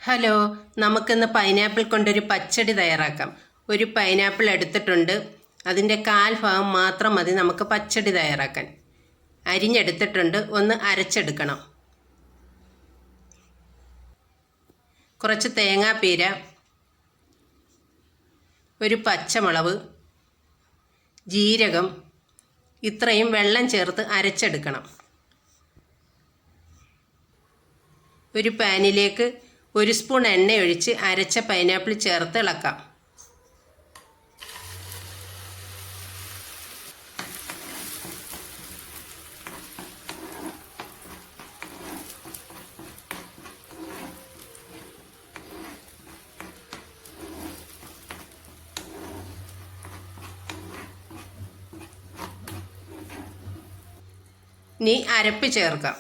Hello, നമുക്കിന്ന് pineapple കൊണ്ടൊരു പച്ചടി തയ്യാറാക്കാം. ഒരു പൈനാപ്പിൾ എടുത്തിട്ടുണ്ട്. അതിൻ്റെ കാൽ ഭാഗം മാത്രം മതി നമുക്ക് പച്ചടി തയ്യാറാക്കാൻ. അരിഞ്ഞെടുത്തിട്ടുണ്ട്. ഒന്ന് അരച്ചെടുക്കണം. കുറച്ച് തേങ്ങാപ്പീര, ഒരു പച്ചമുളക്, ജീരകം, ഇത്രയും വെള്ളം ചേർത്ത് അരച്ചെടുക്കണം. ഒരു പാനിലേക്ക് 1 സ്പൂൺ എണ്ണ ഒഴിച്ച് അരച്ച പൈനാപ്പിൾ ചേർത്ത് ഇളക്കാം. ഇനി അരപ്പ് ചേർക്കാം.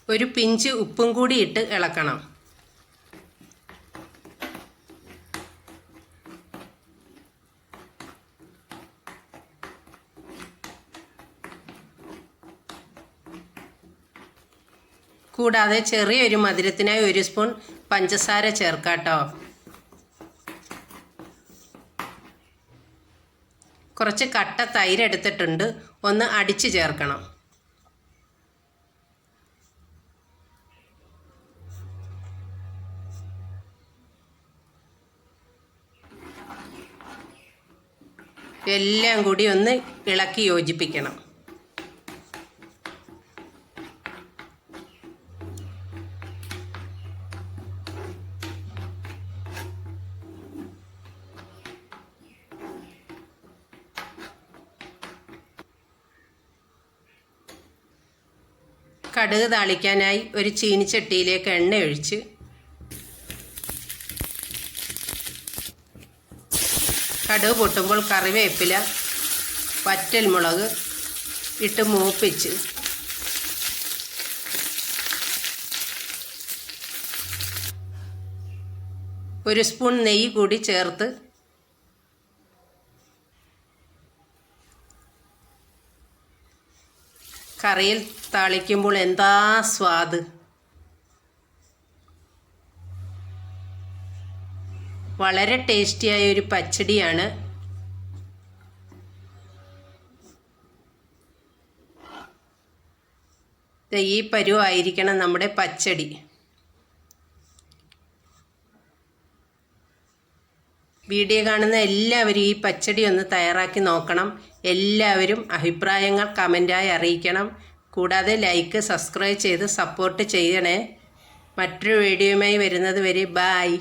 ഒരു പിഞ്ച് ഉപ്പും കൂടി ഇട്ട് ഇളക്കണം. കൂടാതെ ചെറിയൊരു മധുരത്തിനായി 1 സ്പൂൺ പഞ്ചസാര ചേർക്കാട്ടോ. കുറച്ച് കട്ട തൈര് എടുത്തിട്ടുണ്ട്. ഒന്ന് അടിച്ച് ചേർക്കണം. എല്ലാം കൂടി ഒന്ന് ഇളക്കി യോജിപ്പിക്കണം. കടുക് താളിക്കാനായി ഒരു ചീനിച്ചട്ടിയിലേക്ക് എണ്ണ ഒഴിച്ച് കടുക് പൊട്ടുമ്പോൾ കറിവേപ്പില, വറ്റൽമുളക് ഇട്ട് മൂപ്പിച്ച് ഒരു സ്പൂൺ നെയ്യ് കൂടി ചേർത്ത് കറിയിൽ താളിക്കുമ്പോൾ എന്താ സ്വാദ്! വളരെ ടേസ്റ്റിയായ ഒരു പച്ചടിയാണ്. ഈ പരുവായിരിക്കണം നമ്മുടെ പച്ചടി. വീഡിയോ കാണുന്ന എല്ലാവരും ഈ പച്ചടി ഒന്ന് തയ്യാറാക്കി നോക്കണം. എല്ലാവരും അഭിപ്രായങ്ങൾ കമൻറ്റായി അറിയിക്കണം. കൂടാതെ ലൈക്ക്, സബ്സ്ക്രൈബ് ചെയ്ത് സപ്പോർട്ട് ചെയ്യണേ. മറ്റൊരു വീഡിയോയുമായി വരുന്നത് വരെ ബായ്.